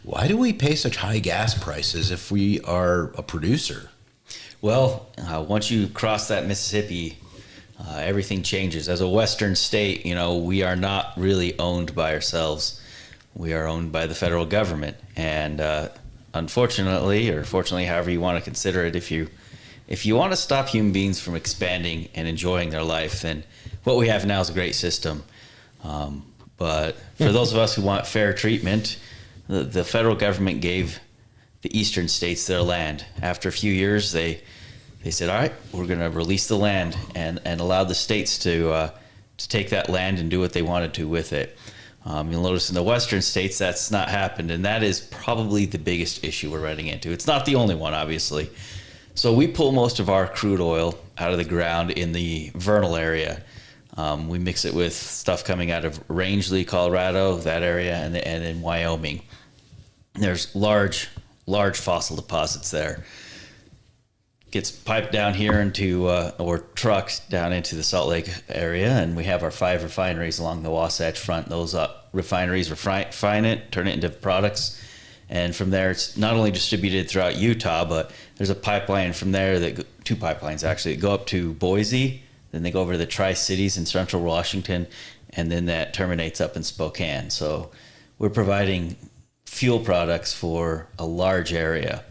Why do we pay such high gas prices if we are a producer? Well, once you cross that Mississippi, everything changes. As a Western state, we are not really owned by ourselves. We are owned by the federal government. And unfortunately, or fortunately, however you want to consider it, if you want to stop human beings from expanding and enjoying their life, then what we have now is a great system. But for those of us who want fair treatment, the federal government gave the eastern states their land. After a few years, they said, all right, we're going to release the land and allow the states to take that land and do what they wanted to with it. You'll notice in the western states that's not happened, and that is probably the biggest issue we're running into. It's not the only one, obviously. So we pull most of our crude oil out of the ground in the vernal area. We mix it with stuff coming out of Rangeley, Colorado, that area, and in Wyoming. There's large fossil deposits there. Gets piped down here into, or trucked down into the Salt Lake area, and we have our 5 refineries along the Wasatch Front. Those refineries refine it, turn it into products, and from there it's not only distributed throughout Utah, but there's a pipeline from there, 2 pipelines actually, that go up to Boise, then they go over to the Tri-Cities in central Washington, and then that terminates up in Spokane. So we're providing fuel products for a large area.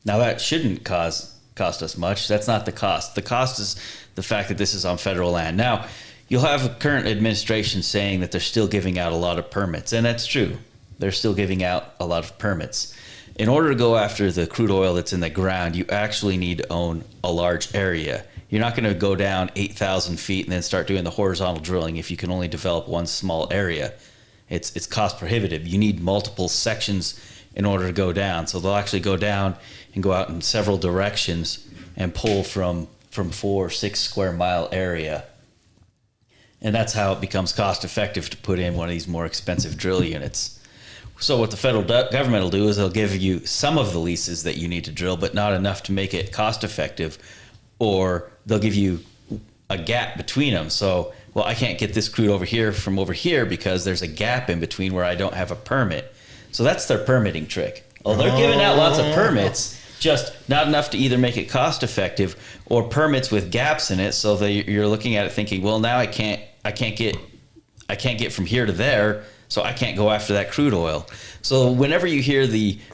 Now that shouldn't cost us much. That's not the cost. The cost is the fact that this is on federal land. Now, you'll have a current administration saying that they're still giving out a lot of permits, and that's true. They're still giving out a lot of permits. In order to go after the crude oil that's in the ground, you actually need to own a large area. You're not going to go down 8,000 feet and then start doing the horizontal drilling if you can only develop one small area. It's cost prohibitive. You need multiple sections in order to go down. So they'll actually go down and go out in several directions and pull from 4 or 6 square mile area. And that's how it becomes cost effective to put in one of these more expensive drill units. So what the federal government will do is they'll give you some of the leases that you need to drill, but not enough to make it cost effective, or they'll give you a gap between them. So, well, I can't get this crude over here from over here because there's a gap in between where I don't have a permit. So that's their permitting trick. Well, they're giving out lots of permits, just not enough to either make it cost effective or permits with gaps in it. So you're looking at it thinking, well, now I can't get from here to there, so I can't go after that crude oil. So whenever you hear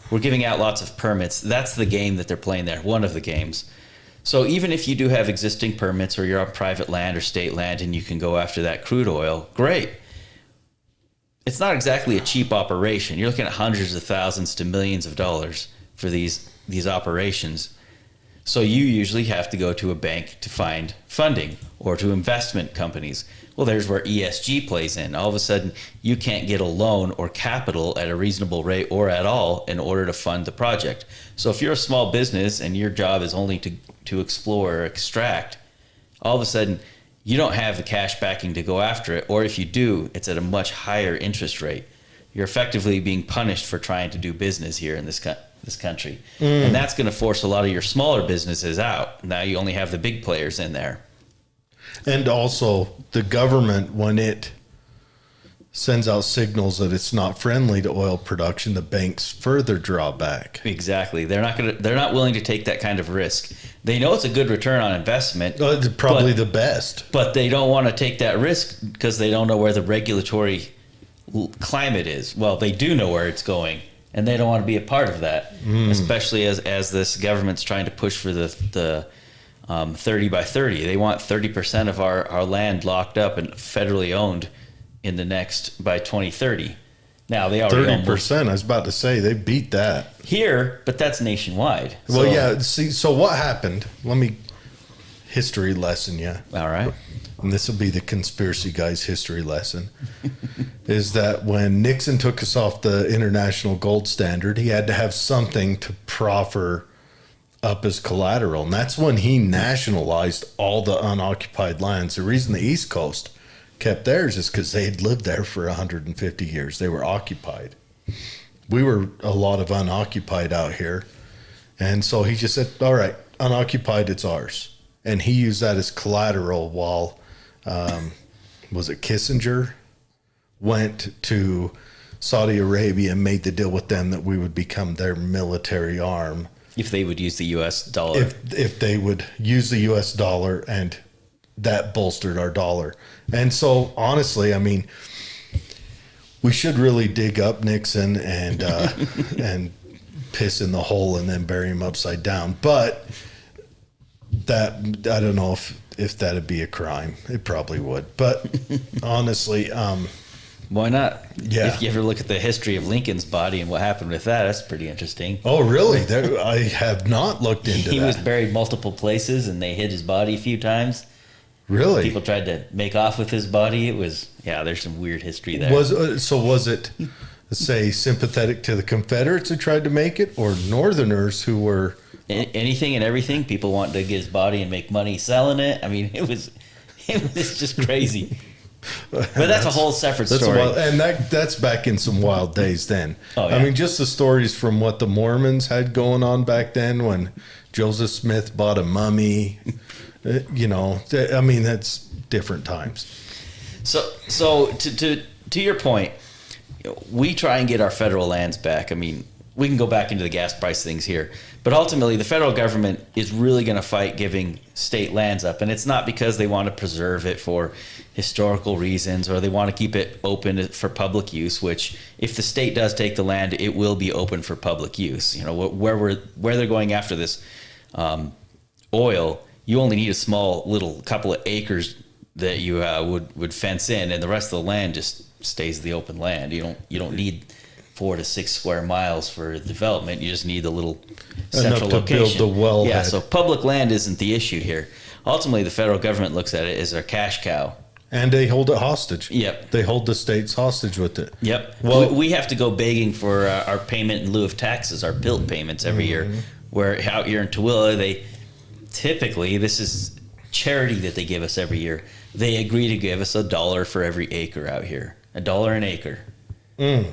we're giving out lots of permits, that's the game that they're playing there, one of the games. So even if you do have existing permits or you're on private land or state land and you can go after that crude oil, great. It's not exactly a cheap operation. You're looking at hundreds of thousands to millions of dollars for these operations. So you usually have to go to a bank to find funding or to investment companies. Well, there's where ESG plays in. All of a sudden, you can't get a loan or capital at a reasonable rate or at all in order to fund the project. So if you're a small business and your job is only to explore or extract, all of a sudden, you don't have the cash backing to go after it. Or if you do, it's at a much higher interest rate. You're effectively being punished for trying to do business here in this country. And that's going to force a lot of your smaller businesses out. Now you only have the big players in there. And also the government, when it sends out signals that it's not friendly to oil production, the banks further draw back. Exactly. They're not willing to take that kind of risk. They know it's a good return on investment. It's probably the best. But they don't want to take that risk because they don't know where the regulatory climate is. Well, they do know where it's going, and they don't want to be a part of that, especially as this government's trying to push for the 30 by 30. They want 30% of our land locked up and federally owned by 2030. Now they already 30%. I was about to say they beat that here, but that's nationwide. Well, yeah. See, so what happened? Let me history lesson you. All right. And this will be the conspiracy guy's history lesson. Is that when Nixon took us off the international gold standard, he had to have something to proffer up as collateral, and that's when he nationalized all the unoccupied lands. The reason the East Coast kept theirs is because they had lived there for 150 years. They were occupied. We were a lot of unoccupied out here. And so he just said, all right, unoccupied, it's ours. And he used that as collateral while, was it Kissinger, went to Saudi Arabia and made the deal with them that we would become their military arm If they would use the U.S. dollar. if they would use the U.S. dollar, and that bolstered our dollar. And so, honestly, I mean, we should really dig up Nixon and and piss in the hole and then bury him upside down. But that, I don't know if that'd be a crime. It probably would. But honestly, Why not? Yeah. If you ever look at the history of Lincoln's body and what happened with that, that's pretty interesting. oh really? I have not looked into He that. was buried multiple places, and they hid his body a few times. Really? People tried to make off with his body. It was, yeah, there's some weird history there. Was it, say, sympathetic to the Confederates who tried to make it, or Northerners who were? Anything and everything. People wanted to get his body and make money selling it. I mean, it was just crazy. But that's a whole separate That's story. and that's back in some wild days then. Oh, yeah. I mean, just the stories from what the Mormons had going on back then when Joseph Smith bought a mummy. I mean, that's different times. So to your point, we try and get our federal lands back. I mean, we can go back into the gas price things here, but ultimately the federal government is really going to fight giving state lands up, and it's not because they want to preserve it for historical reasons or they want to keep it open for public use, which if the state does take the land, it will be open for public use. Where they're going after this oil, you only need a small little couple of acres that you would fence in, and the rest of the land just stays the open land. You don't need 4 to 6 square miles for development. You just need a little central Enough to location. build the wellhead. Yeah, so public land isn't the issue here. Ultimately, the federal government looks at it as a cash cow. And they hold it hostage. Yep. They hold the states hostage with it. Yep. Well- we have to go begging for our payment in lieu of taxes, our PILT payments every year. Where out here in Tooele, they typically, this is charity that they give us every year. They agree to give us $1 for every acre out here. $1 an acre. I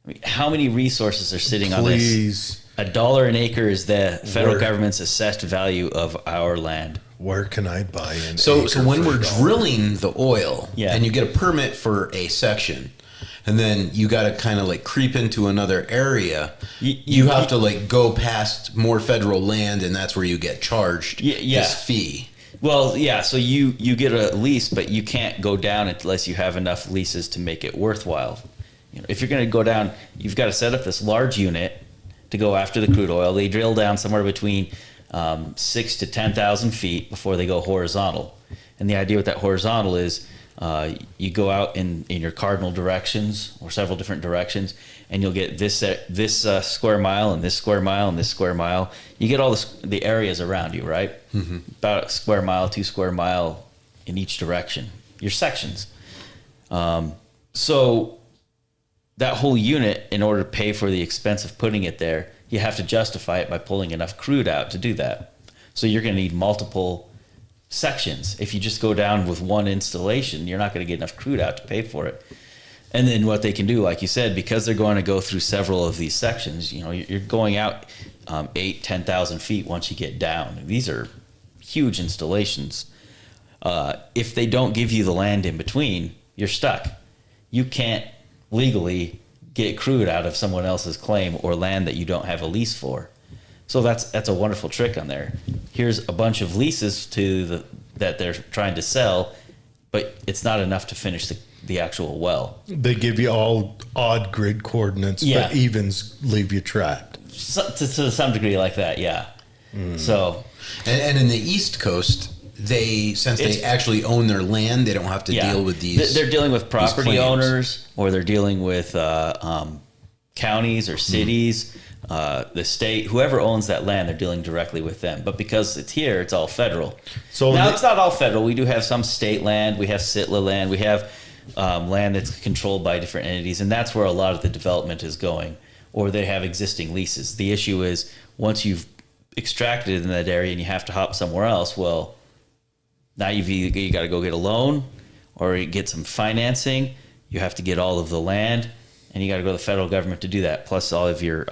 mean, how many resources are sitting on this? Please, $1 an acre is the federal Where- government's assessed value of our land. where can I buy an So acre when for we're $1? drilling the oil, Yeah. and you get a permit for a section, and then you got to kind of like creep into another area, you have to like go past more federal land, and that's where you get charged Yeah. this fee. Well, yeah, so you get a lease, but you can't go down unless you have enough leases to make it worthwhile. If you're going to go down, you've got to set up this large unit to go after the crude oil. They drill down somewhere between 6 to 10,000 feet before they go horizontal. And the idea with that horizontal is you go out in your cardinal directions or several different directions, and you'll get this square mile and this square mile and this square mile. You get all the areas around you, right? Mm-hmm. About a square mile, 2 square mile in each direction. Your sections. So that whole unit, in order to pay for the expense of putting it there, you have to justify it by pulling enough crude out to do that. So you're going to need multiple sections. If you just go down with one installation, you're not going to get enough crude out to pay for it. And then what they can do, like you said, because they're going to go through several of these sections, you're going out 8,000, 10,000 feet once you get down. These are huge installations. If they don't give you the land in between, you're stuck. You can't legally get crude out of someone else's claim or land that you don't have a lease for. So that's a wonderful trick on there. Here's a bunch of leases that they're trying to sell, but it's not enough to finish the actual well. They give you all odd grid coordinates, Yeah. but evens leave you trapped. To some degree like that, yeah. So And in the East Coast, since they actually own their land, they don't have to deal with these. They're dealing with property claims. owners, or they're dealing with counties or cities, the state, whoever owns that land. They're dealing directly with them. But because it's here, it's all federal. So Now it's not all federal. We do have some state land. We have SITLA land. We have land that's controlled by different entities, and that's where a lot of the development is going. Or they have existing leases. The issue is once you've extracted it in that area and you have to hop somewhere else, well, now you got to go get a loan or get some financing. You have to get all of the land, and you got to go to the federal government to do that. Plus all of your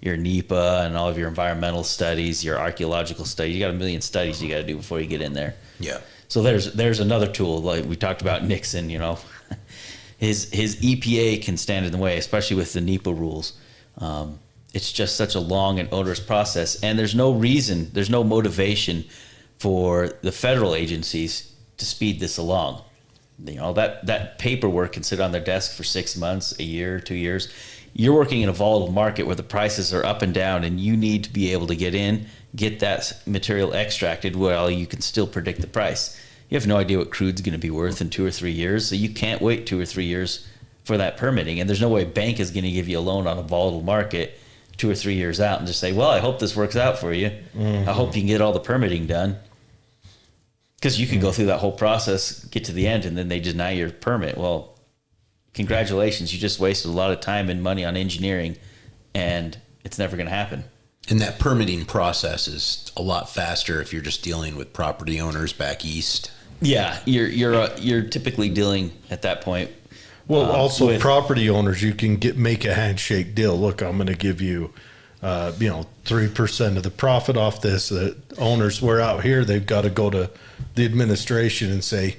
NEPA and all of your environmental studies, your archaeological studies. You got a million studies you got to do before you get in there. Yeah. So there's another tool, like we talked about Nixon. his EPA can stand in the way, especially with the NEPA rules. It's just such a long and onerous process, and there's no reason, there's no motivation for the federal agencies to speed this along. You know, that paperwork can sit on their desk for 6 months, a year, 2 years. You're working in a volatile market where the prices are up and down, and you need to be able to get in, get that material extracted while you can still predict the price. You have no idea what crude's going to be worth in 2 or 3 years, so you can't wait 2 or 3 years for that permitting. And there's no way a bank is going to give you a loan on a volatile market 2 or 3 years out and just say, well, I hope this works out for you. I hope you can get all the permitting done. Because you could go through that whole process, get to the end, and then they deny your permit. Well, congratulations, you just wasted a lot of time and money on engineering, and it's never going to happen. And that permitting process is a lot faster if you're just dealing with property owners back east. Yeah, you're typically dealing at that point. Well, also with property owners, you can make a handshake deal. Look, I'm going to give you, 3% of the profit off this. The owners, we're out here, they've got to go to the administration and say,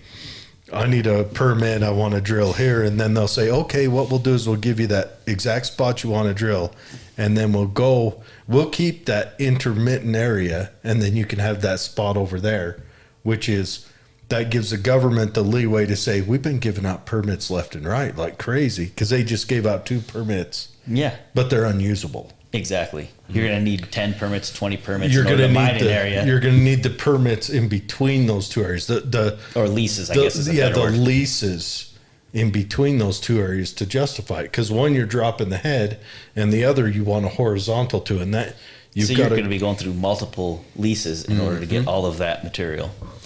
I need a permit, I want to drill here. And then they'll say, okay, what we'll do is we'll give you that exact spot you want to drill. And then we'll keep that intermittent area, and then you can have that spot over there, that gives the government the leeway to say, we've been giving out permits left and right like crazy, because they just gave out 2 permits. Yeah. But they're unusable. Exactly. You're going to need 10 permits, 20 permits You're in order going to to mine an area. You're going to need the permits in between those 2 areas. Or leases, I guess is a better word. Leases in between those 2 areas to justify it. Because one, you're dropping the head, and the other you want a horizontal to, and that you're going to be going through multiple leases in order to get all of that material.